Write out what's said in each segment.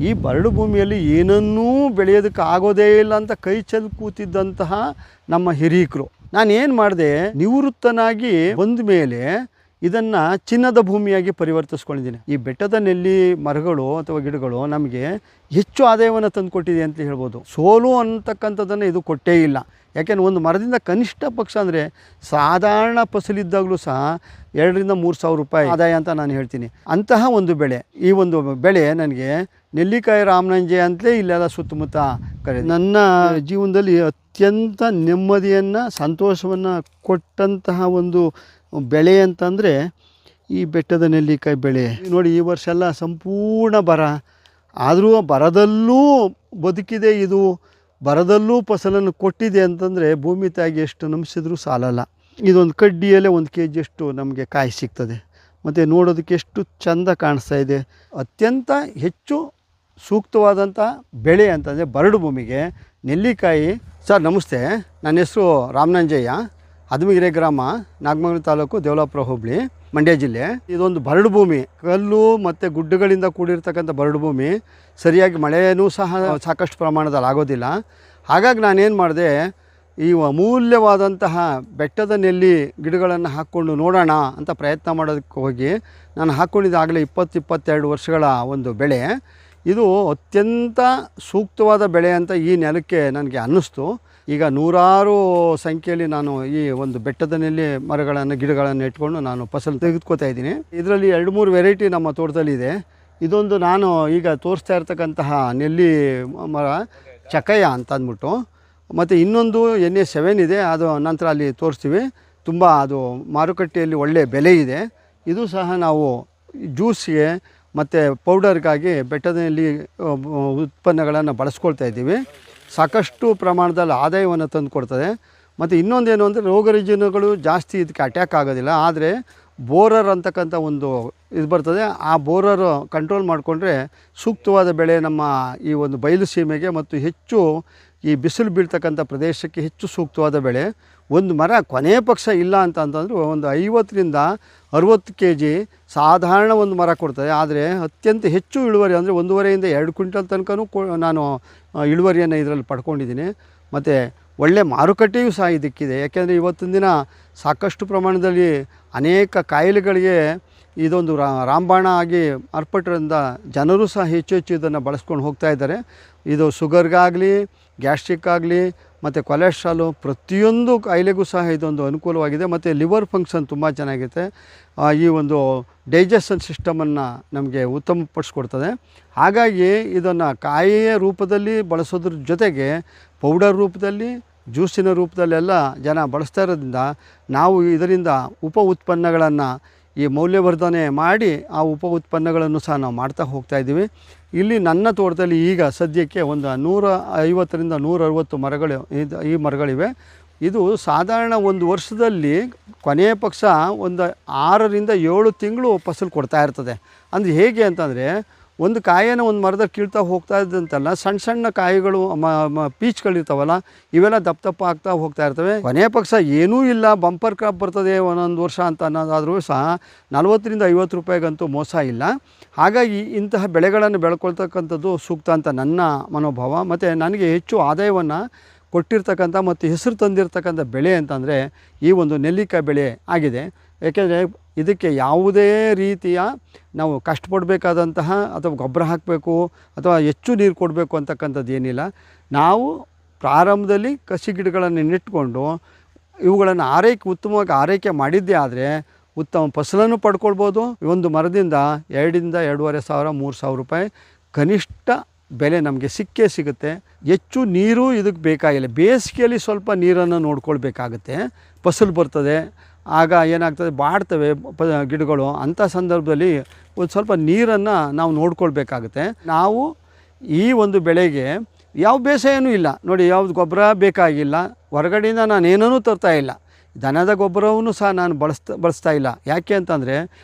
ಈ ಬರಡು ಭೂಮಿಯಲ್ಲಿ ಏನನ್ನೂ ಬೆಳೆಯೋದಕ್ಕೆ ಆಗೋದೇ ಇಲ್ಲ ಅಂತ ಕೈ ಚೆಲ್ಲಿ ಕೂತಿದ್ದಂತಹ ನಮ್ಮ ಹಿರೀಕರು. ನಾನು ಏನು ಮಾಡಿದೆ, ನಿವೃತ್ತನಾಗಿ ಬಂದ ಮೇಲೆ ಇದನ್ನು ಚಿನ್ನದ ಭೂಮಿಯಾಗಿ ಪರಿವರ್ತಿಸ್ಕೊಂಡಿದ್ದೀನಿ. ಈ ಬೆಟ್ಟದ ನೆಲ್ಲಿ ಮರಗಳು ಅಥವಾ ಗಿಡಗಳು ನಮಗೆ ಹೆಚ್ಚು ಆದಾಯವನ್ನು ತಂದುಕೊಟ್ಟಿದೆ ಅಂತ ಹೇಳ್ಬೋದು. ಸೋಲು ಅಂತಕ್ಕಂಥದ್ದನ್ನು ಇದು ಕೊಟ್ಟೇ ಇಲ್ಲ. ಯಾಕೆಂದರೆ ಒಂದು ಮರದಿಂದ ಕನಿಷ್ಠ ಪಕ್ಷ ಅಂದರೆ ಸಾಧಾರಣ ಫಸಲಿದ್ದಾಗಲೂ ಸಹ 2,000-3,000 ರೂಪಾಯಿ ಆದಾಯ ಅಂತ ನಾನು ಹೇಳ್ತೀನಿ. ಅಂತಹ ಒಂದು ಬೆಳೆ, ಈ ಒಂದು ಬೆಳೆ ನನಗೆ ನೆಲ್ಲಿಕಾಯಿ ರಾಮನಂಜೆ ಅಂತಲೇ ಇಲ್ಲೆಲ್ಲ ಸುತ್ತಮುತ್ತ ನನ್ನ ಜೀವನದಲ್ಲಿ ಅತ್ಯಂತ ನೆಮ್ಮದಿಯನ್ನು, ಸಂತೋಷವನ್ನು ಕೊಟ್ಟಂತಹ ಒಂದು ಬೆಳೆ ಅಂತಂದರೆ ಈ ಬೆಟ್ಟದ ನೆಲ್ಲಿಕಾಯಿ ಬೆಳೆ. ನೋಡಿ, ಈ ವರ್ಷ ಎಲ್ಲ ಸಂಪೂರ್ಣ ಬರ, ಆದರೂ ಬರದಲ್ಲೂ ಬದುಕಿದೆ, ಇದು ಬರದಲ್ಲೂ ಫಸಲನ್ನು ಕೊಟ್ಟಿದೆ ಅಂತಂದರೆ ಭೂಮಿ ತಾಯಿಗೆ ಎಷ್ಟು ನಂಬಿಸಿದ್ರೂ ಸಾಲಲ್ಲ. ಇದೊಂದು ಕಡ್ಡಿಯಲ್ಲೇ 1 kg ಅಷ್ಟು ನಮಗೆ ಕಾಯಿ ಸಿಗ್ತದೆ. ಮತ್ತು ನೋಡೋದಕ್ಕೆ ಎಷ್ಟು ಚೆಂದ ಕಾಣಿಸ್ತಾ ಇದೆ. ಅತ್ಯಂತ ಹೆಚ್ಚು ಸೂಕ್ತವಾದಂಥ ಬೆಳೆ ಅಂತಂದರೆ ಬರಡು ಭೂಮಿಗೆ ನೆಲ್ಲಿಕಾಯಿ. ಸರ್ ನಮಸ್ತೆ, ನನ್ನ ಹೆಸರು ರಾಮನಂಜಯ್ಯ, ಹದಮಗಿರಿ ಗ್ರಾಮ, ನಾಗಮಂಗಲ ತಾಲೂಕು, ದೇವಲಾಪುರ ಹೋಬಳಿ, ಮಂಡ್ಯ ಜಿಲ್ಲೆ. ಇದೊಂದು ಬರಡು ಭೂಮಿ, ಕಲ್ಲು ಮತ್ತು ಗುಡ್ಡಗಳಿಂದ ಕೂಡಿರ್ತಕ್ಕಂಥ ಬರಡು ಭೂಮಿ. ಸರಿಯಾಗಿ ಮಳೆಯೂ ಸಹ ಸಾಕಷ್ಟು ಪ್ರಮಾಣದಲ್ಲಿ ಆಗೋದಿಲ್ಲ. ಹಾಗಾಗಿ ನಾನೇನು ಮಾಡಿದೆ, ಈ ಅಮೂಲ್ಯವಾದಂತಹ ಬೆಟ್ಟದ ನೆಲ್ಲಿ ಗಿಡಗಳನ್ನು ಹಾಕ್ಕೊಂಡು ನೋಡೋಣ ಅಂತ ಪ್ರಯತ್ನ ಮಾಡೋದಕ್ಕೆ ಹೋಗಿ ನಾನು ಹಾಕ್ಕೊಂಡಿದ್ದಾಗಲೇ 20-22 ವರ್ಷಗಳ ಒಂದು ಬೆಳೆ. ಇದು ಅತ್ಯಂತ ಸೂಕ್ತವಾದ ಬೆಳೆ ಅಂತ ಈ ನೆಲಕ್ಕೆ ನನಗೆ ಅನ್ನಿಸ್ತು. ಈಗ ನೂರಾರು ಸಂಖ್ಯೆಯಲ್ಲಿ ನಾನು ಈ ಒಂದು ಬೆಟ್ಟದ ನೆಲ್ಲಿ ಮರಗಳನ್ನು, ಗಿಡಗಳನ್ನು ಇಟ್ಕೊಂಡು ನಾನು ಫಸಲು ತೆಗೆದುಕೊತಾ ಇದ್ದೀನಿ. ಇದರಲ್ಲಿ 2-3 ವೆರೈಟಿ ನಮ್ಮ ತೋಟದಲ್ಲಿದೆ. ಇದೊಂದು ನಾನು ಈಗ ತೋರಿಸ್ತಾ ಇರ್ತಕ್ಕಂತಹ ನೆಲ್ಲಿ ಮರ ಚಕಯ್ಯ ಅಂತ ಅಂದ್ಬಿಟ್ಟು, ಮತ್ತು ಇನ್ನೊಂದು NA7 ಇದೆ, ಅದು ನಂತರ ಅಲ್ಲಿ ತೋರಿಸ್ತೀವಿ. ತುಂಬ ಅದು ಮಾರುಕಟ್ಟೆಯಲ್ಲಿ ಒಳ್ಳೆಯ ಬೆಲೆ ಇದೆ. ಇದು ಸಹ ನಾವು ಜ್ಯೂಸ್ಗೆ ಮತ್ತು ಪೌಡರ್ಗಾಗಿ ಬೆಟ್ಟದಲ್ಲಿ ಉತ್ಪನ್ನಗಳನ್ನು ಬಳಸ್ಕೊಳ್ತಾ ಇದ್ದೀವಿ. ಸಾಕಷ್ಟು ಪ್ರಮಾಣದಲ್ಲಿ ಆದಾಯವನ್ನು ತಂದು ಕೊಡ್ತದೆ. ಮತ್ತು ಇನ್ನೊಂದೇನು ಅಂದರೆ ರೋಗ ರುಜಿನಗಳು ಜಾಸ್ತಿ ಇದಕ್ಕೆ ಅಟ್ಯಾಕ್ ಆಗೋದಿಲ್ಲ. ಆದರೆ ಬೋರರ್ ಅಂತಕ್ಕಂಥ ಒಂದು ಇದು ಬರ್ತದೆ, ಆ ಬೋರರ್ ಕಂಟ್ರೋಲ್ ಮಾಡಿಕೊಂಡ್ರೆ ಸೂಕ್ತವಾದ ಬೆಳೆ ನಮ್ಮ ಈ ಒಂದು ಬಯಲು ಸೀಮೆಗೆ ಮತ್ತು ಹೆಚ್ಚು ಈ ಬಿಸಿಲು ಬೀಳ್ತಕ್ಕಂಥ ಪ್ರದೇಶಕ್ಕೆ ಹೆಚ್ಚು ಸೂಕ್ತವಾದ ಬೆಳೆ. ಒಂದು ಮರ ಕೊನೆಯ ಪಕ್ಷ ಇಲ್ಲ ಅಂತಂತಂದರೂ ಒಂದು 50-60 kg ಸಾಧಾರಣ ಒಂದು ಮರ ಕೊಡ್ತದೆ. ಆದರೆ ಅತ್ಯಂತ ಹೆಚ್ಚು ಇಳುವರಿ ಅಂದರೆ 1.5-2 ಕ್ವಿಂಟಲ್ ತನಕನೂ ನಾನು ಇಳುವರಿಯನ್ನು ಇದರಲ್ಲಿ ಪಡ್ಕೊಂಡಿದ್ದೀನಿ. ಮತ್ತು ಒಳ್ಳೆಯ ಮಾರುಕಟ್ಟೆಯೂ ಸಹ ಇದಕ್ಕಿದೆ. ಯಾಕೆಂದರೆ ಇವತ್ತಿನ ದಿನ ಸಾಕಷ್ಟು ಪ್ರಮಾಣದಲ್ಲಿ ಅನೇಕ ಕಾಯಿಲೆಗಳಿಗೆ ಇದೊಂದು ರಾಮಬಾಣ ಆಗಿ ಮಾರ್ಪಟ್ಟಿರೋದ್ರಿಂದ ಜನರು ಸಹ ಹೆಚ್ಚು ಇದನ್ನು ಬಳಸ್ಕೊಂಡು ಹೋಗ್ತಾ ಇದ್ದಾರೆ. ಇದು ಶುಗರ್ಗಾಗಲಿ, ಗ್ಯಾಸ್ಟ್ರಿಕ್ ಆಗಲಿ, ಮತ್ತು ಕೊಲೆಸ್ಟ್ರಾಲು, ಪ್ರತಿಯೊಂದು ಕಾಯಿಲೆಗೂ ಸಹ ಇದೊಂದು ಅನುಕೂಲವಾಗಿದೆ. ಮತ್ತು ಲಿವರ್ ಫಂಕ್ಷನ್ ತುಂಬ ಚೆನ್ನಾಗಿದೆ. ಈ ಒಂದು ಡೈಜೆಷನ್ ಸಿಸ್ಟಮನ್ನು ನಮಗೆ ಉತ್ತಮಪಡಿಸ್ಕೊಡ್ತದೆ. ಹಾಗಾಗಿ ಇದನ್ನು ಕಾಯಿಯ ರೂಪದಲ್ಲಿ ಬಳಸೋದ್ರ ಜೊತೆಗೆ ಪೌಡರ್ ರೂಪದಲ್ಲಿ, ಜ್ಯೂಸಿನ ರೂಪದಲ್ಲೆಲ್ಲ ಜನ ಬಳಸ್ತಾ ಇರೋದ್ರಿಂದ ನಾವು ಇದರಿಂದ ಉಪ ಉತ್ಪನ್ನಗಳನ್ನು ಈ ಮೌಲ್ಯವರ್ಧನೆ ಮಾಡಿ ಆ ಉಪ ಉತ್ಪನ್ನಗಳನ್ನು ಸಹ ನಾವು ಮಾಡ್ತಾ ಹೋಗ್ತಾಯಿದ್ದೀವಿ. ಇಲ್ಲಿ ನನ್ನ ತೋಟದಲ್ಲಿ ಈಗ ಸದ್ಯಕ್ಕೆ ಒಂದು 150-160 ಮರಗಳು ಈ ಮರಗಳಿವೆ. ಇದು ಸಾಧಾರಣ ಒಂದು ವರ್ಷದಲ್ಲಿ ಕೊನೆಯ ಪಕ್ಷ ಒಂದು 6-7 ತಿಂಗಳು ಫಸಲು ಕೊಡ್ತಾ ಇರ್ತದೆ. ಅಂದರೆ ಹೇಗೆ ಅಂತಂದರೆ, ಒಂದು ಕಾಯಿಯನ್ನು ಒಂದು ಮರದಲ್ಲಿ ಕೀಳ್ತಾ ಹೋಗ್ತಾ ಇದ್ದಂತಲ್ಲ, ಸಣ್ಣ ಸಣ್ಣ ಕಾಯಿಗಳು ಪೀಚ್ಗಳಿರ್ತಾವಲ್ಲ, ಇವೆಲ್ಲ ದಪ್ಪ ಆಗ್ತಾ ಹೋಗ್ತಾ ಇರ್ತವೆ. ಕೊನೆಯ ಪಕ್ಷ ಏನೂ ಇಲ್ಲ, ಬಂಪರ್ ಕ್ರಾಪ್ ಬರ್ತದೆ ಒಂದೊಂದು ವರ್ಷ ಅಂತ ಅನ್ನೋದಾದರೂ ಸಹ 40-50 ರೂಪಾಯಿಗಂತೂ ಮೋಸ ಇಲ್ಲ. ಹಾಗಾಗಿ ಇಂತಹ ಬೆಳೆಗಳನ್ನು ಬೆಳ್ಕೊಳ್ತಕ್ಕಂಥದ್ದು ಸೂಕ್ತ ಅಂತ ನನ್ನ ಮನೋಭಾವ. ಮತ್ತು ನನಗೆ ಹೆಚ್ಚು ಆದಾಯವನ್ನು ಕೊಟ್ಟಿರ್ತಕ್ಕಂಥ ಮತ್ತು ಹೆಸರು ತಂದಿರತಕ್ಕಂಥ ಬೆಳೆ ಅಂತಂದರೆ ಈ ಒಂದು ನೆಲ್ಲಿಕಾಯಿ ಬೆಳೆ ಆಗಿದೆ. ಏಕೆಂದರೆ ಇದಕ್ಕೆ ಯಾವುದೇ ರೀತಿಯ ನಾವು ಕಷ್ಟಪಡಬೇಕಾದಂತಹ ಅಥವಾ ಗೊಬ್ಬರ ಹಾಕಬೇಕು ಅಥವಾ ಹೆಚ್ಚು ನೀರು ಕೊಡಬೇಕು ಅಂತಕ್ಕಂಥದ್ದು ಏನಿಲ್ಲ. ನಾವು ಪ್ರಾರಂಭದಲ್ಲಿ ಕಸಿ ಗಿಡಗಳನ್ನು ನೆಟ್ಕೊಂಡು ಇವುಗಳನ್ನು ಉತ್ತಮವಾಗಿ ಆರೈಕೆ ಮಾಡಿದ್ದೇ ಆದರೆ ಉತ್ತಮ ಫಸಲನ್ನು ಪಡ್ಕೊಳ್ಬೋದು. ಒಂದು ಮರದಿಂದ 2,000-2,500-3,000 ರೂಪಾಯಿ ಕನಿಷ್ಠ ಬೆಲೆ ನಮಗೆ ಸಿಗುತ್ತೆ. ಹೆಚ್ಚು ನೀರು ಇದಕ್ಕೆ ಬೇಕಾಗಿಲ್ಲ. ಬೇಸಿಗೆಯಲ್ಲಿ ಸ್ವಲ್ಪ ನೀರನ್ನು ನೋಡ್ಕೊಳ್ಬೇಕಾಗತ್ತೆ. ಫಸಲು ಬರ್ತದೆ, ಆಗ ಏನಾಗ್ತದೆ, ಬಾಡ್ತವೆ ಗಿಡಗಳು. ಅಂಥ ಸಂದರ್ಭದಲ್ಲಿ ಒಂದು ಸ್ವಲ್ಪ ನೀರನ್ನು ನಾವು ನೋಡ್ಕೊಳ್ಬೇಕಾಗುತ್ತೆ. ನಾವು ಈ ಒಂದು ಬೆಳೆಗೆ ಯಾವ ಬೇಸಾಯನೂ ಇಲ್ಲ ನೋಡಿ, ಯಾವುದು ಗೊಬ್ಬರ ಬೇಕಾಗಿಲ್ಲ, ಹೊರಗಡೆಯಿಂದ ನಾನು ಏನೂ ತರ್ತಾ ಇಲ್ಲ, ದನದ ಗೊಬ್ಬರವನ್ನು ಸಹ ನಾನು ಬಳಸ್ತಾ ಇಲ್ಲ. ಯಾಕೆ ಅಂತಂದರೆ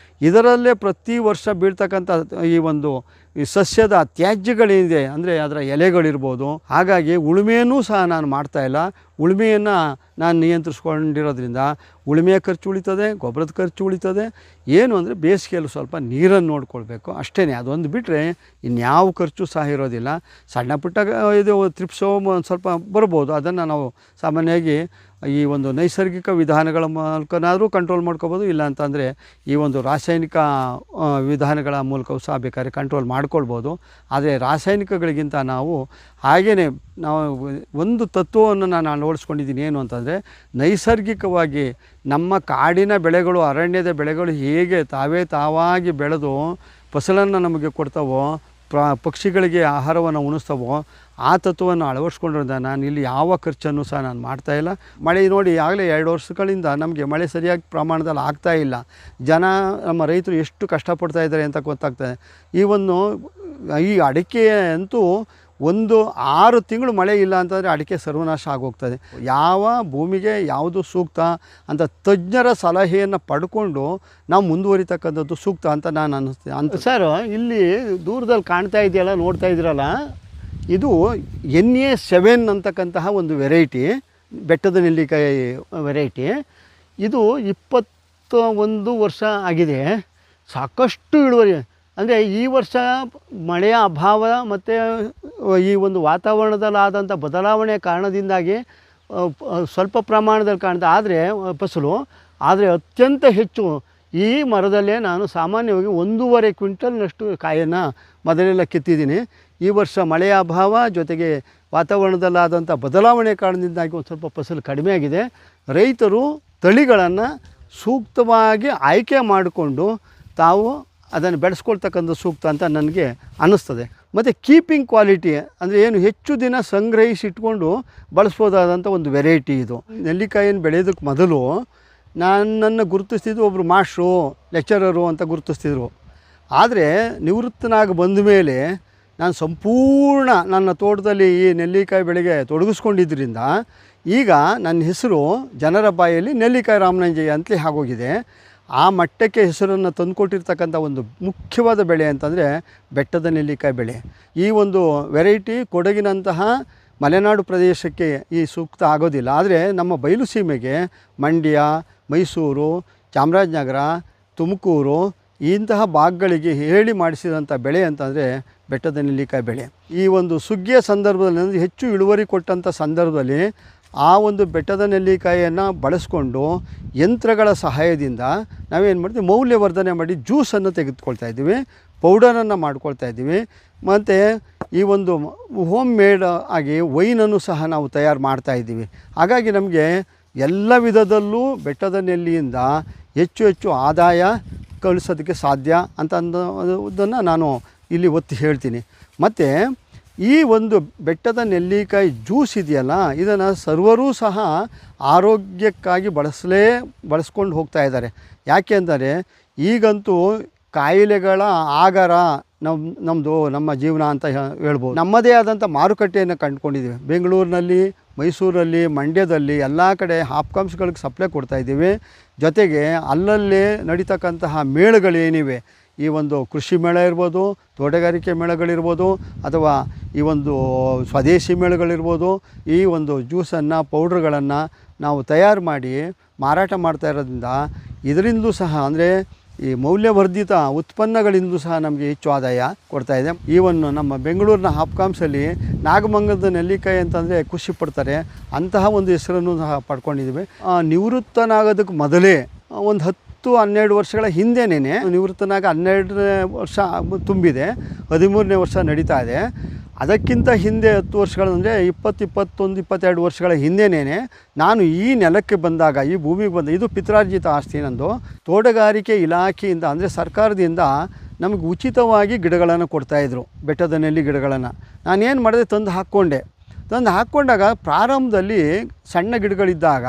ಇದರಲ್ಲೇ ಪ್ರತಿ ವರ್ಷ ಬೀಳ್ತಕ್ಕಂಥ ಈ ಒಂದು ಈ ಸಸ್ಯದ ತ್ಯಾಜ್ಯಗಳೇನಿದೆ ಅಂದರೆ ಅದರ ಎಲೆಗಳಿರ್ಬೋದು, ಹಾಗಾಗಿ ಉಳುಮೆಯನ್ನೂ ಸಹ ನಾನು ಮಾಡ್ತಾಯಿಲ್ಲ. ಉಳುಮೆಯನ್ನು ನಾನು ನಿಯಂತ್ರಿಸ್ಕೊಂಡಿರೋದ್ರಿಂದ ಉಳುಮೆಯ ಖರ್ಚು ಉಳಿತದೆ, ಗೊಬ್ಬರದ ಖರ್ಚು ಉಳಿತದೆ. ಏನು ಅಂದರೆ ಬೇಸಿಗೆಯಲ್ಲಿ ಸ್ವಲ್ಪ ನೀರನ್ನು ನೋಡ್ಕೊಳ್ಬೇಕು ಅಷ್ಟೇ, ಅದೊಂದು ಬಿಟ್ಟರೆ ಇನ್ಯಾವ ಖರ್ಚು ಸಹ ಇರೋದಿಲ್ಲ. ಸಣ್ಣ ಪುಟ್ಟ ಇದು ತ್ರಿಪ್ಸೋ ಒಂದು ಸ್ವಲ್ಪ ಬರ್ಬೋದು, ಅದನ್ನು ನಾವು ಸಾಮಾನ್ಯವಾಗಿ ಈ ಒಂದು ನೈಸರ್ಗಿಕ ವಿಧಾನಗಳ ಮೂಲಕನಾದರೂ ಕಂಟ್ರೋಲ್ ಮಾಡ್ಕೋಬೋದು. ಇಲ್ಲ ಅಂತಂದರೆ ಈ ಒಂದು ರಾಸಾಯನಿಕ ವಿಧಾನಗಳ ಮೂಲಕವೂ ಸಹ ಬೇಕಾದ್ರೆ ಕಂಟ್ರೋಲ್ ಮಾಡ್ಕೊಳ್ಬೋದು. ಆದರೆ ರಾಸಾಯನಿಕಗಳಿಗಿಂತ ನಾವು ಹಾಗೆಯೇ ನಾವು ಒಂದು ತತ್ವವನ್ನು ನಾನು ಅಳವಡಿಸ್ಕೊಂಡಿದ್ದೀನಿ. ಏನು ಅಂತಂದರೆ ನೈಸರ್ಗಿಕವಾಗಿ ನಮ್ಮ ಕಾಡಿನ ಬೆಳೆಗಳು, ಅರಣ್ಯದ ಬೆಳೆಗಳು ಹೇಗೆ ತಾವಾಗಿ ಬೆಳೆದು ಫಸಲನ್ನು ನಮಗೆ ಕೊಡ್ತಾವೋ, ಪಕ್ಷಿಗಳಿಗೆ ಆಹಾರವನ್ನು ಉಣಿಸ್ತವೋ, ಆ ತತ್ವವನ್ನು ಅಳವಡಿಸ್ಕೊಂಡಿರೋದ ನಾನು ಇಲ್ಲಿ ಯಾವ ಖರ್ಚನ್ನು ಸಹ ನಾನು ಮಾಡ್ತಾಯಿಲ್ಲ. ಮಳೆ ನೋಡಿ ಆಗಲೇ 2 ವರ್ಷಗಳಿಂದ ನಮಗೆ ಮಳೆ ಸರಿಯಾಗಿ ಪ್ರಮಾಣದಲ್ಲಿ ಆಗ್ತಾಯಿಲ್ಲ. ನಮ್ಮ ರೈತರು ಎಷ್ಟು ಕಷ್ಟಪಡ್ತಾ ಇದ್ದಾರೆ ಅಂತ ಗೊತ್ತಾಗ್ತದೆ. ಈ ಅಡಿಕೆ ಅಂತೂ 6 ತಿಂಗಳು ಮಳೆ ಇಲ್ಲ ಅಂತಂದರೆ ಅಡಿಕೆ ಸರ್ವನಾಶ ಆಗೋಗ್ತದೆ. ಯಾವ ಭೂಮಿಗೆ ಯಾವುದು ಸೂಕ್ತ ಅಂತ ತಜ್ಞರ ಸಲಹೆಯನ್ನು ಪಡ್ಕೊಂಡು ನಾವು ಮುಂದುವರಿತಕ್ಕಂಥದ್ದು ಸೂಕ್ತ ಅಂತ ನಾನು ಅನ್ನಿಸ್ತೀನಿ. ಸರ್, ಇಲ್ಲಿ ದೂರದಲ್ಲಿ ಕಾಣ್ತಾ ಇದೆಯಲ್ಲ, ನೋಡ್ತಾ ಇದ್ದೀರಲ್ಲ, ಇದು NA7 ಅಂತಕ್ಕಂತಹ ಒಂದು ವೆರೈಟಿ, ಬೆಟ್ಟದ ನೆಲ್ಲಿಕಾಯಿ ವೆರೈಟಿ. ಇದು 21 ವರ್ಷ ಆಗಿದೆ, ಸಾಕಷ್ಟು ಇಳುವರಿ. ಅಂದರೆ ಈ ವರ್ಷ ಮಳೆಯ ಅಭಾವ ಮತ್ತು ಈ ಒಂದು ವಾತಾವರಣದಲ್ಲಾದಂಥ ಬದಲಾವಣೆ ಕಾರಣದಿಂದಾಗಿ ಸ್ವಲ್ಪ ಪ್ರಮಾಣದಲ್ಲಿ ಕಾಣ್ತಾ ಫಸಲು ಆದರೆ ಅತ್ಯಂತ ಹೆಚ್ಚು ಈ ಮರದಲ್ಲೇ ನಾನು ಸಾಮಾನ್ಯವಾಗಿ 1.5 ಕ್ವಿಂಟಲ್ನಷ್ಟು ಕಾಯನ್ನು ಮೊದಲೆಲ್ಲ ಕಿತ್ತಿದ್ದೀನಿ. ಈ ವರ್ಷ ಮಳೆಯ ಅಭಾವ ಜೊತೆಗೆ ವಾತಾವರಣದಲ್ಲಾದಂಥ ಬದಲಾವಣೆ ಕಾರಣದಿಂದಾಗಿ ಒಂದು ಸ್ವಲ್ಪ ಫಸಲು ಕಡಿಮೆ ಆಗಿದೆ. ರೈತರು ತಳಿಗಳನ್ನು ಸೂಕ್ತವಾಗಿ ಆಯ್ಕೆ ಮಾಡಿಕೊಂಡು ತಾವು ಅದನ್ನು ಬೆಳೆಸ್ಕೊಳ್ತಕ್ಕಂಥ ಸೂಕ್ತ ಅಂತ ನನಗೆ ಅನ್ನಿಸ್ತದೆ. ಮತ್ತು ಕೀಪಿಂಗ್ ಕ್ವಾಲಿಟಿ ಅಂದರೆ ಏನು, ಹೆಚ್ಚು ದಿನ ಸಂಗ್ರಹಿಸಿಟ್ಕೊಂಡು ಬಳಸ್ಬೋದಾದಂಥ ಒಂದು ವೆರೈಟಿ ಇದು. ನೆಲ್ಲಿಕಾಯಿನ ಬೆಳೆಯೋದಕ್ಕೆ ಮೊದಲು ನನ್ನನ್ನು ಗುರುತಿಸ್ತಿದ್ದು ಒಬ್ಬರು ಮಾಸ್ಟ್ರು, ಲೆಕ್ಚರರು ಅಂತ ಗುರುತಿಸ್ತಿದ್ರು. ಆದರೆ ನಿವೃತ್ತನಾಗಿ ಬಂದ ಮೇಲೆ ನಾನು ಸಂಪೂರ್ಣ ನನ್ನ ತೋಟದಲ್ಲಿ ಈ ನೆಲ್ಲಿಕಾಯಿ ಬೆಳೆಗೆ ತೊಡಗಿಸ್ಕೊಂಡಿದ್ದರಿಂದ ಈಗ ನನ್ನ ಹೆಸರು ಜನರ ಬಾಯಲ್ಲಿ ನೆಲ್ಲಿಕಾಯಿ ರಾಮನಂಜಯ್ಯ ಅಂತಲೇ ಆಗೋಗಿದೆ. ಆ ಮಟ್ಟಕ್ಕೆ ಹೆಸರನ್ನು ತಂದುಕೊಟ್ಟಿರ್ತಕ್ಕಂಥ ಒಂದು ಮುಖ್ಯವಾದ ಬೆಳೆ ಅಂತಂದರೆ ಬೆಟ್ಟದ ನೆಲ್ಲಿಕಾಯಿ ಬೆಳೆ. ಈ ಒಂದು ವೆರೈಟಿ ಕೊಡಗಿನಂತಹ ಮಲೆನಾಡು ಪ್ರದೇಶಕ್ಕೆ ಈ ಸೂಕ್ತ ಆಗೋದಿಲ್ಲ. ಆದರೆ ನಮ್ಮ ಬಯಲು ಸೀಮೆಗೆ ಮಂಡ್ಯ, ಮೈಸೂರು, ಚಾಮರಾಜನಗರ, ತುಮಕೂರು ಇಂತಹ ಭಾಗಗಳಿಗೆ ಹೇಳಿ ಮಾಡಿಸಿದಂಥ ಬೆಳೆ ಅಂತಂದರೆ ಬೆಟ್ಟದ ನೆಲ್ಲಿಕಾಯಿ ಬೆಳೆ. ಈ ಒಂದು ಸುಗ್ಗಿಯ ಸಂದರ್ಭದಲ್ಲಿ ಅಂದರೆ ಹೆಚ್ಚು ಇಳುವರಿ ಕೊಟ್ಟಂಥ ಸಂದರ್ಭದಲ್ಲಿ ಆ ಒಂದು ಬೆಟ್ಟದ ನೆಲ್ಲಿಕಾಯಿಯನ್ನು ಬಳಸ್ಕೊಂಡು ಯಂತ್ರಗಳ ಸಹಾಯದಿಂದ ನಾವೇನು ಮಾಡ್ತೀವಿ, ಮೌಲ್ಯವರ್ಧನೆ ಮಾಡಿ ಜ್ಯೂಸನ್ನು ತೆಗೆದುಕೊಳ್ತಾ ಇದ್ದೀವಿ, ಪೌಡರನ್ನು ಮಾಡ್ಕೊಳ್ತಾ ಇದ್ದೀವಿ. ಮತ್ತು ಈ ಒಂದು ಹೋಮ್ ಮೇಡ್ ಆಗಿ ವೈನನ್ನು ಸಹ ನಾವು ತಯಾರು ಮಾಡ್ತಾಯಿದ್ದೀವಿ. ಹಾಗಾಗಿ ನಮಗೆ ಎಲ್ಲ ವಿಧದಲ್ಲೂ ಬೆಟ್ಟದ ನೆಲ್ಲಿಯಿಂದ ಹೆಚ್ಚು ಆದಾಯ ಗಳಿಸೋದಕ್ಕೆ ಸಾಧ್ಯ ಅಂತ ಅನ್ನೋದನ್ನು ನಾನು ಇಲ್ಲಿ ಒತ್ತಿ ಹೇಳ್ತೀನಿ. ಮತ್ತು ಈ ಒಂದು ಬೆಟ್ಟದ ನೆಲ್ಲಿಕಾಯಿ ಜ್ಯೂಸ್ ಇದೆಯಲ್ಲ, ಇದನ್ನು ಸರ್ವರೂ ಸಹ ಆರೋಗ್ಯಕ್ಕಾಗಿ ಬಳಸ್ಕೊಂಡು ಹೋಗ್ತಾ ಇದ್ದಾರೆ. ಯಾಕೆ ಅಂದರೆ ಈಗಂತೂ ಕಾಯಿಲೆಗಳ ಆಗರ ನಮ್ಮ ಜೀವನ ಅಂತ ಹೇಳ್ಬೋದು. ನಮ್ಮದೇ ಆದಂಥ ಮಾರುಕಟ್ಟೆಯನ್ನು ಕಂಡುಕೊಂಡಿದ್ದೀವಿ. ಬೆಂಗಳೂರಿನಲ್ಲಿ, ಮೈಸೂರಲ್ಲಿ, ಮಂಡ್ಯದಲ್ಲಿ ಎಲ್ಲ ಕಡೆ ಹಾಪ್ಕಾಮ್ಸ್ಗಳಿಗೆ ಸಪ್ಲೈ ಕೊಡ್ತಾಯಿದ್ದೀವಿ. ಜೊತೆಗೆ ಅಲ್ಲಲ್ಲೇ ನಡೀತಕ್ಕಂತಹ ಮೇಳಗಳೇನಿವೆ, ಈ ಒಂದು ಕೃಷಿ ಮೇಳ ಇರ್ಬೋದು, ತೋಟಗಾರಿಕೆ ಮೇಳಗಳಿರ್ಬೋದು, ಅಥವಾ ಈ ಒಂದು ಸ್ವದೇಶಿ ಮೇಳಗಳಿರ್ಬೋದು, ಈ ಒಂದು ಜ್ಯೂಸನ್ನು, ಪೌಡ್ರ್ಗಳನ್ನು ನಾವು ತಯಾರು ಮಾಡಿ ಮಾರಾಟ ಮಾಡ್ತಾ ಇರೋದ್ರಿಂದ ಇದರಿಂದಲೂ ಸಹ ಅಂದರೆ ಈ ಮೌಲ್ಯವರ್ಧಿತ ಉತ್ಪನ್ನಗಳಿಂದಲೂ ಸಹ ನಮಗೆ ಹೆಚ್ಚು ಆದಾಯ ಕೊಡ್ತಾಯಿದೆ. ಈವನ್ನು ನಮ್ಮ ಬೆಂಗಳೂರಿನ ಹಾಪ್ಕಾಮ್ಸಲ್ಲಿ ನಾಗಮಂಗಲದ ನೆಲ್ಲಿಕಾಯಿ ಅಂತಂದರೆ ಖುಷಿ ಪಡ್ತಾರೆ. ಅಂತಹ ಒಂದು ಹೆಸರನ್ನು ಸಹ ಪಡ್ಕೊಂಡಿದ್ದೀವಿ. ನಿವೃತ್ತನಾಗೋದಕ್ಕೆ ಮೊದಲೇ ಒಂದು 10-12 ವರ್ಷಗಳ ಹಿಂದೆನೇ ನಿವೃತ್ತನಾಗ 12ನೇ ವರ್ಷ ತುಂಬಿದೆ, 13ನೇ ವರ್ಷ ನಡೀತಾ ಇದೆ. ಅದಕ್ಕಿಂತ ಹಿಂದೆ 10 ವರ್ಷಗಳಂದರೆ 21-22 ವರ್ಷಗಳ ಹಿಂದೆನೇ ನಾನು ಈ ನೆಲಕ್ಕೆ ಬಂದಾಗ, ಈ ಭೂಮಿಗೆ ಬಂದ, ಇದು ಪಿತ್ರಾರ್ಜಿತ ಆಸ್ತಿ ನಂದು. ತೋಟಗಾರಿಕೆ ಇಲಾಖೆಯಿಂದ ಅಂದರೆ ಸರ್ಕಾರದಿಂದ ನಮಗೆ ಉಚಿತವಾಗಿ ಗಿಡಗಳನ್ನು ಕೊಡ್ತಾಯಿದ್ರು, ಬೆಟ್ಟದ ನೆಲ್ಲಿ ಗಿಡಗಳನ್ನು. ನಾನೇನು ಮಾಡಿದೆ, ತಂದು ಹಾಕ್ಕೊಂಡಾಗ ಪ್ರಾರಂಭದಲ್ಲಿ ಸಣ್ಣ ಗಿಡಗಳಿದ್ದಾಗ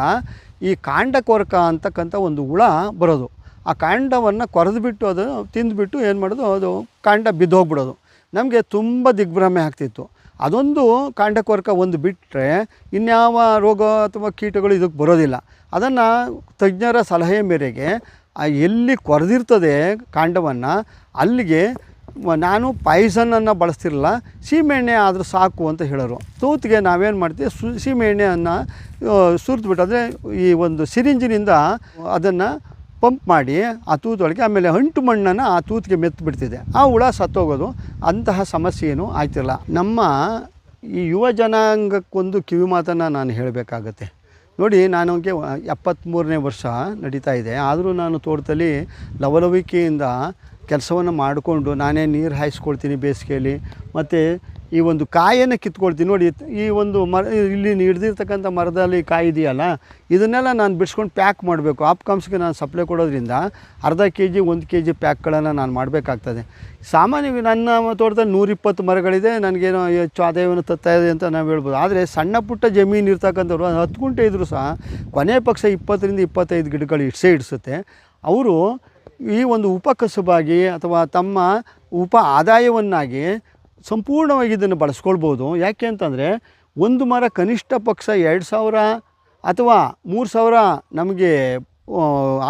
ಈ ಕಾಂಡ ಕೊರಕ ಅಂತಕ್ಕಂಥ ಒಂದು ಹುಳ ಬರೋದು. ಆ ಕಾಂಡವನ್ನು ಕೊರೆದುಬಿಟ್ಟು ಅದು ತಿಂದುಬಿಟ್ಟು ಏನು ಮಾಡೋದು, ಅದು ಕಾಂಡ ಬಿದ್ದೋಗ್ಬಿಡೋದು. ನಮಗೆ ತುಂಬ ದಿಗ್ಭ್ರಮೆ ಆಗ್ತಿತ್ತು. ಅದೊಂದು ಕಾಂಡ ಕೊರಕ ಒಂದು ಬಿಟ್ಟರೆ ಇನ್ಯಾವ ರೋಗ ಅಥವಾ ಕೀಟಗಳು ಇದಕ್ಕೆ ಬರೋದಿಲ್ಲ. ಅದನ್ನು ತಜ್ಞರ ಸಲಹೆ ಮೇರೆಗೆ ಎಲ್ಲಿ ಕೊರೆದಿರ್ತದೆ ಕಾಂಡವನ್ನು ಅಲ್ಲಿಗೆ ನಾನು ಪಾಯ್ಸನನ್ನು ಬಳಸ್ತಿರಲಿಲ್ಲ, ಸೀಮೆಎಣ್ಣೆ ಆದರೂ ಸಾಕು ಅಂತ ಹೇಳೋರು. ತೂತಿಗೆ ನಾವೇನು ಮಾಡ್ತೀವಿ, ಸೀಮೆಎಣ್ಣೆಯನ್ನು ಸುರಿದ್ಬಿಟ್ಟು ಅಂದರೆ ಈ ಒಂದು ಸಿರಿಂಜಿನಿಂದ ಅದನ್ನು ಪಂಪ್ ಮಾಡಿ ಆ ತೂತೊಳಗೆ ಆಮೇಲೆ ಅಂಟು ಮಣ್ಣನ್ನು ಆ ತೂತಿಗೆ ಮೆತ್ತು ಬಿಡ್ತಿದೆ, ಆ ಹುಳ ಸತ್ತೋಗೋದು. ಅಂತಹ ಸಮಸ್ಯೆ ಏನೂ ಆಯ್ತಿರಲ್ಲ. ನಮ್ಮ ಈ ಯುವ ಜನಾಂಗಕ್ಕೊಂದು ಕಿವಿ ಮಾತನ್ನು ನಾನು ಹೇಳಬೇಕಾಗತ್ತೆ. ನೋಡಿ, ನನಗೆ 73ನೇ ವರ್ಷ ನಡೀತಾ ಇದೆ, ಆದರೂ ನಾನು ತೋಟದಲ್ಲಿ ಲವಲವಿಕೆಯಿಂದ ಕೆಲಸವನ್ನು ಮಾಡಿಕೊಂಡು ನಾನೇ ನೀರು ಹಾಯಿಸ್ಕೊಳ್ತೀನಿ ಬೇಸಿಗೆಯಲ್ಲಿ, ಮತ್ತು ಈ ಒಂದು ಕಾಯನ್ನು ಕಿತ್ಕೊಳ್ತೀನಿ. ನೋಡಿ, ಈ ಒಂದು ಇಲ್ಲಿ ಹಿಡ್ದಿರ್ತಕ್ಕಂಥ ಮರದಲ್ಲಿ ಕಾಯಿ ಇದೆಯಲ್ಲ, ಇದನ್ನೆಲ್ಲ ನಾನು ಬಿಡಿಸ್ಕೊಂಡು ಪ್ಯಾಕ್ ಮಾಡಬೇಕು. ಆಪ್ಕಾಮ್ಸ್ಗೆ ನಾನು ಸಪ್ಲೈ ಕೊಡೋದ್ರಿಂದ ಅರ್ಧ kg 1 kg ಪ್ಯಾಕ್ಗಳನ್ನು ನಾನು ಮಾಡಬೇಕಾಗ್ತದೆ. ಸಾಮಾನ್ಯವಾಗಿ ನನ್ನ ತೋಟದಲ್ಲಿ 120 ಮರಗಳಿದೆ, ನನಗೇನೋ ಹೆಚ್ಚು ಆದಾಯವನ್ನು ತರ್ತಾ ಇದೆ ಅಂತ ನಾವು ಹೇಳ್ಬೋದು. ಆದರೆ ಸಣ್ಣ ಪುಟ್ಟ ಜಮೀನು ಇರ್ತಕ್ಕಂಥವ್ರು 10 ಗುಂಟೆ ಇದ್ದರೂ ಸಹ ಕೊನೆ ಪಕ್ಷ 20ರಿಂದ 25 ಗಿಡಗಳು ಇಡಿಸುತ್ತೆ. ಅವರು ಈ ಒಂದು ಉಪಕಸುಬಾಗಿ ಅಥವಾ ತಮ್ಮ ಆದಾಯವನ್ನಾಗಿ ಸಂಪೂರ್ಣವಾಗಿ ಇದನ್ನು ಬಳಸ್ಕೊಳ್ಬೋದು. ಯಾಕೆ ಅಂತಂದರೆ ಒಂದು ಮರ ಕನಿಷ್ಠ ಪಕ್ಷ 2,000 ಅಥವಾ 3,000 ನಮಗೆ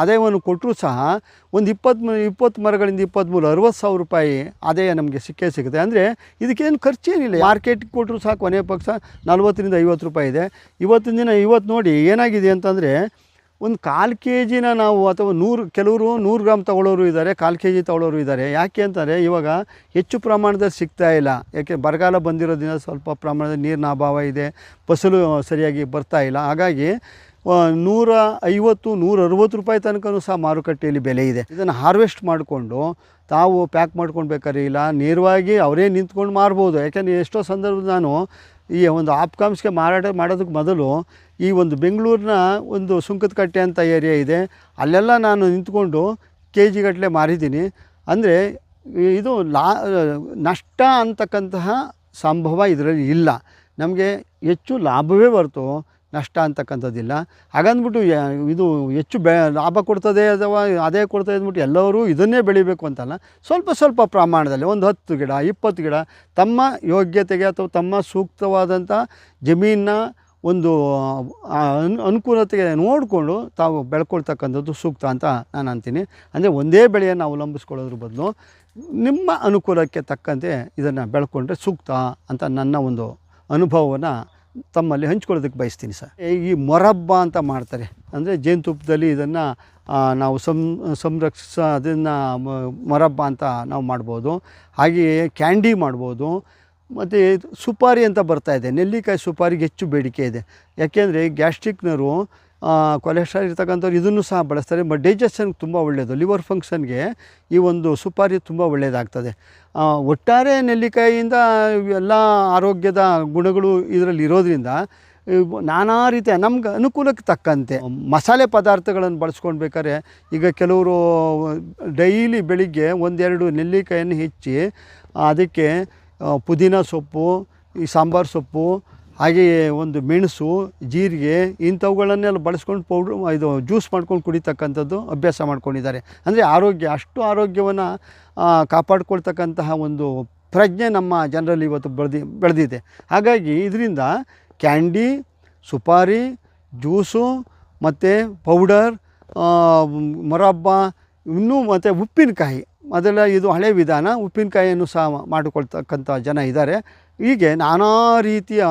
ಆದಾಯವನ್ನು ಕೊಟ್ಟರೂ ಸಹ ಒಂದು 20 ಮರಗಳಿಂದ 23 60,000 ರೂಪಾಯಿ ಆದಾಯ ನಮಗೆ ಸಿಕ್ಕೇ ಸಿಗುತ್ತೆ. ಅಂದರೆ ಇದಕ್ಕೇನು ಖರ್ಚೇನಿಲ್ಲ. ಮಾರ್ಕೆಟ್ಗೆ ಕೊಟ್ಟರು ಸಹ ಕೊನೆ ಪಕ್ಷ 40ರಿಂದ 50 ರೂಪಾಯಿ ಇದೆ. ಇವತ್ತಿನ ದಿನ ನೋಡಿ ಏನಾಗಿದೆ ಅಂತಂದರೆ, ಒಂದು 1/4 kg ನಾವು ಅಥವಾ ಕೆಲವರು 100 ಗ್ರಾಮ್ ತೊಗೊಳ್ಳೋರು ಇದ್ದಾರೆ, 1/4 kg ತೊಗೊಳ್ಳೋರು ಇದ್ದಾರೆ. ಯಾಕೆ ಅಂತಂದರೆ ಇವಾಗ ಹೆಚ್ಚು ಪ್ರಮಾಣದಲ್ಲಿ ಸಿಗ್ತಾ ಇಲ್ಲ. ಯಾಕೆ ಬರಗಾಲ ಬಂದಿರೋದ್ರಿಂದ ಸ್ವಲ್ಪ ಪ್ರಮಾಣದ ನೀರಿನ ಅಭಾವ ಇದೆ, ಫಸಲು ಸರಿಯಾಗಿ ಬರ್ತಾ ಇಲ್ಲ. ಹಾಗಾಗಿ 150 160 ರೂಪಾಯಿ ತನಕನೂ ಸಹ ಮಾರುಕಟ್ಟೆಯಲ್ಲಿ ಬೆಲೆ ಇದೆ. ಇದನ್ನು ಹಾರ್ವೆಸ್ಟ್ ಮಾಡಿಕೊಂಡು ತಾವು ಪ್ಯಾಕ್ ಮಾಡ್ಕೊಂಡು ಬೇಕಾದ್ರೆ ಇಲ್ಲ ನೇರವಾಗಿ ಅವರೇ ನಿಂತ್ಕೊಂಡು ಮಾರ್ಬೋದು. ಯಾಕೆಂದರೆ ಎಷ್ಟೋ ಸಂದರ್ಭದಲ್ಲಿ ನಾನು ಈ ಒಂದು ಆಪ್ಕಾಮ್ಸ್ಗೆ ಮಾರಾಟ ಮಾಡೋದಕ್ಕೆ ಮೊದಲು ಈ ಒಂದು ಬೆಂಗಳೂರಿನ ಒಂದು ಸುಂಕದಕಟ್ಟೆ ಅಂತ ಏರಿಯಾ ಇದೆ, ಅಲ್ಲೆಲ್ಲ ನಾನು ನಿಂತ್ಕೊಂಡು kg ಗಟ್ಟಲೆ ಮಾರಿದ್ದೀನಿ. ಅಂದರೆ ಇದು ನಷ್ಟ ಅಂತಕ್ಕಂತಹ ಸಂಭವ ಇದರಲ್ಲಿ ಇಲ್ಲ. ನಮಗೆ ಹೆಚ್ಚು ಲಾಭವೇ ಹೊರತು ನಷ್ಟ ಅಂತಕ್ಕಂಥದ್ದಿಲ್ಲ. ಹಾಗಂದ್ಬಿಟ್ಟು ಇದು ಹೆಚ್ಚು ಲಾಭ ಕೊಡ್ತದೆ ಅಥವಾ ಅದೇ ಕೊಡ್ತದೆ ಅಂದ್ಬಿಟ್ಟು ಎಲ್ಲರೂ ಇದನ್ನೇ ಬೆಳಿಬೇಕು ಅಂತಲ್ಲ. ಸ್ವಲ್ಪ ಪ್ರಮಾಣದಲ್ಲಿ ಒಂದು 10 ಗಿಡ 20 ಗಿಡ ತಮ್ಮ ಯೋಗ್ಯತೆಗೆ ಅಥವಾ ತಮ್ಮ ಸೂಕ್ತವಾದಂಥ ಜಮೀನನ್ನ ಒಂದು ಅನುಕೂಲತೆಗೆ ನೋಡಿಕೊಂಡು ತಾವು ಬೆಳ್ಕೊಳ್ತಕ್ಕಂಥದ್ದು ಸೂಕ್ತ ಅಂತ ನಾನು ಅಂತೀನಿ. ಅಂದರೆ ಒಂದೇ ಬೆಳೆಯನ್ನು ಅವಲಂಬಿಸ್ಕೊಳ್ಳೋದ್ರ ಬದಲು ನಿಮ್ಮ ಅನುಕೂಲಕ್ಕೆ ತಕ್ಕಂತೆ ಇದನ್ನು ಬೆಳ್ಕೊಂಡ್ರೆ ಸೂಕ್ತ ಅಂತ ನನ್ನ ಒಂದು ಅನುಭವವನ್ನು ತಮ್ಮಲ್ಲಿ ಹಂಚ್ಕೊಳ್ಳೋದಕ್ಕೆ ಬಯಸ್ತೀನಿ ಸರ್. ಈ ಮೊರಬ್ಬ ಅಂತ ಮಾಡ್ತಾರೆ, ಅಂದರೆ ಜೇನುತುಪ್ಪದಲ್ಲಿ ಇದನ್ನು ನಾವು ಅದನ್ನು ಮೊರಬ್ಬ ಅಂತ ನಾವು ಮಾಡ್ಬೋದು. ಹಾಗೆಯೇ ಕ್ಯಾಂಡಿ ಮಾಡ್ಬೋದು. ಮತ್ತು ಸುಪಾರಿ ಅಂತ ಬರ್ತಾಯಿದೆ, ನೆಲ್ಲಿಕಾಯಿ ಸುಪಾರಿಗೆ ಹೆಚ್ಚು ಬೇಡಿಕೆ ಇದೆ. ಯಾಕೆಂದರೆ ಗ್ಯಾಸ್ಟ್ರಿಕ್ನವರು ಕೊಲೆಸ್ಟ್ರಾಲ್ ಇರ್ತಕ್ಕಂಥವ್ರು ಇದನ್ನು ಸಹ ಬಳಸ್ತಾರೆ. ಬಟ್ ಡೈಜೆಷನ್ಗೆ ತುಂಬ ಒಳ್ಳೆಯದು, ಲಿವರ್ ಫಂಕ್ಷನ್ಗೆ ಈ ಒಂದು ಸುಪಾರಿ ತುಂಬ ಒಳ್ಳೆಯದಾಗ್ತದೆ. ಒಟ್ಟಾರೆ ನೆಲ್ಲಿಕಾಯಿಯಿಂದ ಎಲ್ಲ ಆರೋಗ್ಯದ ಗುಣಗಳು ಇದರಲ್ಲಿ ಇರೋದ್ರಿಂದ ನಾನಾ ರೀತಿಯ ನಮ್ಗೆ ಅನುಕೂಲಕ್ಕೆ ತಕ್ಕಂತೆ ಮಸಾಲೆ ಪದಾರ್ಥಗಳನ್ನು ಬಳಸ್ಕೊಂಡು ಬೇಕಾದ್ರೆ ಈಗ ಕೆಲವರು ಡೈಲಿ ಬೆಳಿಗ್ಗೆ 1-2 ನೆಲ್ಲಿಕಾಯನ್ನು ಹೆಚ್ಚಿ ಅದಕ್ಕೆ ಪುದೀನ ಸೊಪ್ಪು, ಈ ಸಾಂಬಾರು ಸೊಪ್ಪು, ಹಾಗೆಯೇ ಒಂದು ಮೆಣಸು, ಜೀರಿಗೆ ಇಂಥವುಗಳನ್ನೆಲ್ಲ ಬಳಸ್ಕೊಂಡು ಜ್ಯೂಸ್ ಮಾಡ್ಕೊಂಡು ಕುಡಿತಕ್ಕಂಥದ್ದು ಅಭ್ಯಾಸ ಮಾಡ್ಕೊಂಡಿದ್ದಾರೆ. ಅಂದರೆ ಅಷ್ಟು ಆರೋಗ್ಯವನ್ನು ಕಾಪಾಡ್ಕೊಳ್ತಕ್ಕಂತಹ ಒಂದು ಪ್ರಜ್ಞೆ ನಮ್ಮ ಜನರಲ್ಲಿ ಇವತ್ತು ಬೆಳೆದಿದೆ. ಹಾಗಾಗಿ ಇದರಿಂದ ಕ್ಯಾಂಡಿ, ಸುಪಾರಿ, ಜ್ಯೂಸು ಮತ್ತು ಪೌಡರ್, ಮೊರಬ್ಬ, ಇನ್ನೂ ಮತ್ತು ಉಪ್ಪಿನಕಾಯಿ, ಮೊದಲ ಇದು ಹಳೆ ವಿಧಾನ, ಉಪ್ಪಿನಕಾಯಿಯನ್ನು ಸಹ ಮಾಡಿಕೊಳ್ತಕ್ಕಂಥ ಜನ ಇದ್ದಾರೆ. ಹೀಗೆ ನಾನಾ ರೀತಿಯ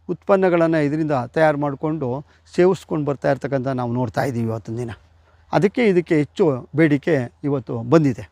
ಉತ್ಪನ್ನಗಳನ್ನು ಇದರಿಂದ ತಯಾರು ಮಾಡಿಕೊಂಡು ಸೇವಿಸ್ಕೊಂಡು ಬರ್ತಾ ಇರ್ತಕ್ಕಂಥ ನಾವು ನೋಡ್ತಾ ಇದ್ದೀವಿ ಇವತ್ತಿನ ದಿನ. ಇದಕ್ಕೆ ಹೆಚ್ಚು ಬೇಡಿಕೆ ಇವತ್ತು ಬಂದಿದೆ.